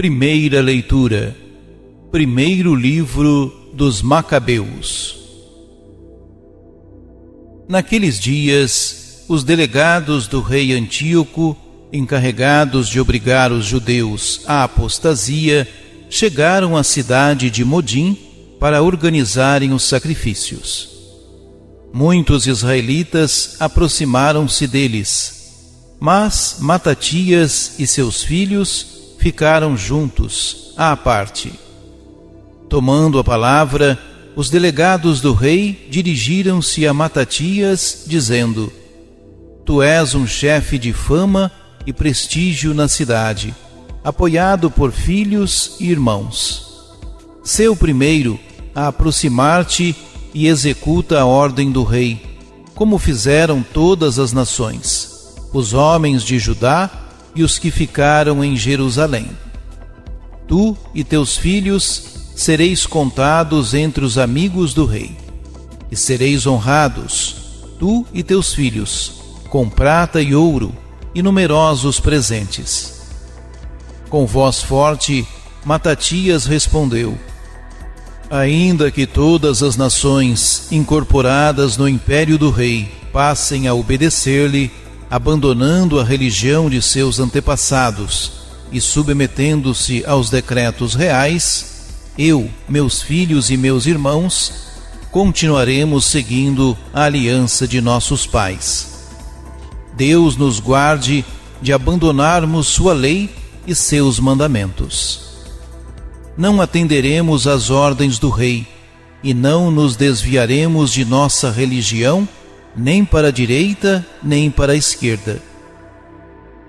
Primeira leitura. Primeiro livro dos Macabeus. Naqueles dias, os delegados do rei Antíoco, encarregados de obrigar os judeus à apostasia, chegaram à cidade de Modim para organizarem os sacrifícios. Muitos israelitas aproximaram-se deles, mas Matatias e seus filhos ficaram juntos, à parte. Tomando a palavra, os delegados do rei dirigiram-se a Matatias, dizendo: Tu és um chefe de fama e prestígio na cidade, apoiado por filhos e irmãos. Sê o primeiro a aproximar-te e executa a ordem do rei, como fizeram todas as nações, os homens de Judá e os que ficaram em Jerusalém. Tu e teus filhos sereis contados entre os amigos do rei, e sereis honrados, tu e teus filhos, com prata e ouro e numerosos presentes. Com voz forte, Matatias respondeu: Ainda que todas as nações incorporadas no império do rei passem a obedecer-lhe, abandonando a religião de seus antepassados e submetendo-se aos decretos reais, eu, meus filhos e meus irmãos, continuaremos seguindo a aliança de nossos pais. Deus nos guarde de abandonarmos sua lei e seus mandamentos. Não atenderemos às ordens do rei e não nos desviaremos de nossa religião, nem para a direita, nem para a esquerda.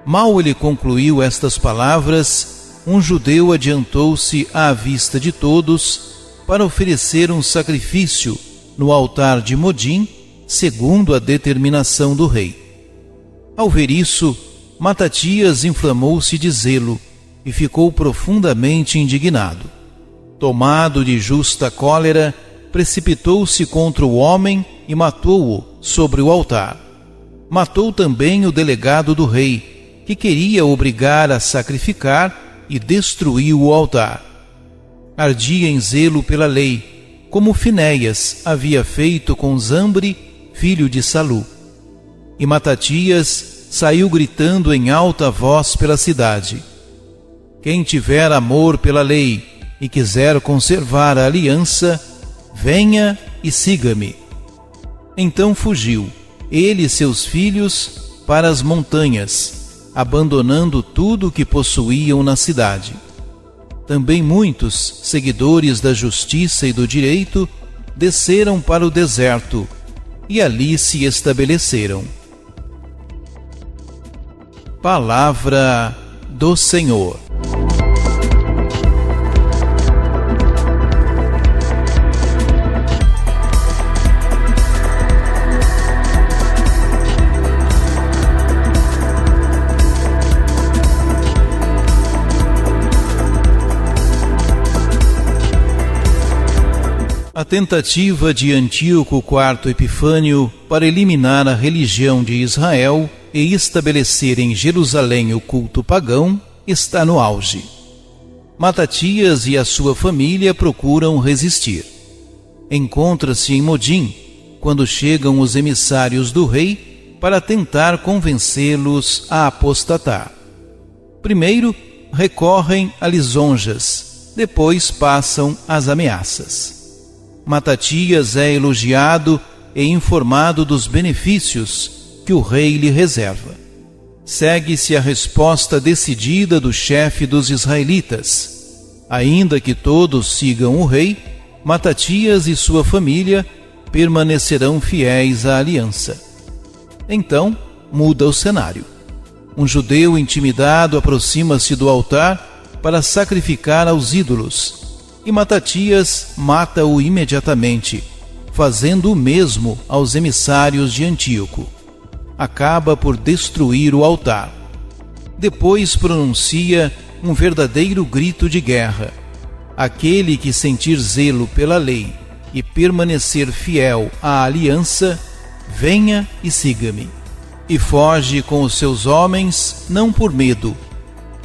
Mal ele concluiu estas palavras, um judeu adiantou-se à vista de todos para oferecer um sacrifício no altar de Modim, segundo a determinação do rei. Ao ver isso, Matatias inflamou-se de zelo e ficou profundamente indignado. Tomado de justa cólera, precipitou-se contra o homem e matou-o sobre o altar. Matou também o delegado do rei, que queria obrigar a sacrificar, e destruiu o altar. Ardia em zelo pela lei, como Finéias havia feito com Zambre, filho de Salu. E Matatias saiu gritando em alta voz pela cidade: Quem tiver amor pela lei e quiser conservar a aliança, venha e siga-me. Então fugiu, ele e seus filhos, para as montanhas, abandonando tudo o que possuíam na cidade. Também muitos, seguidores da justiça e do direito, desceram para o deserto e ali se estabeleceram. Palavra do Senhor. A tentativa de Antíoco IV Epifânio para eliminar a religião de Israel e estabelecer em Jerusalém o culto pagão está no auge. Matatias e a sua família procuram resistir. Encontra-se em Modim quando chegam os emissários do rei para tentar convencê-los a apostatar. Primeiro, recorrem a lisonjas, depois passam às ameaças. Matatias é elogiado e informado dos benefícios que o rei lhe reserva. Segue-se a resposta decidida do chefe dos israelitas. Ainda que todos sigam o rei, Matatias e sua família permanecerão fiéis à aliança. Então, muda o cenário. Um judeu intimidado aproxima-se do altar para sacrificar aos ídolos, e Matatias mata-o imediatamente, fazendo o mesmo aos emissários de Antíoco. Acaba por destruir o altar. Depois pronuncia um verdadeiro grito de guerra. Aquele que sentir zelo pela lei e permanecer fiel à aliança, venha e siga-me. E foge com os seus homens, não por medo,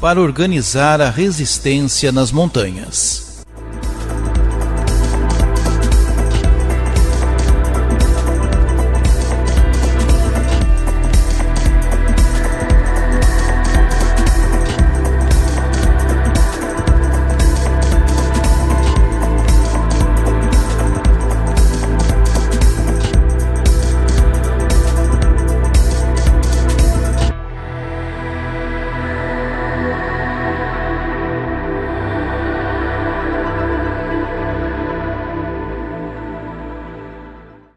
para organizar a resistência nas montanhas.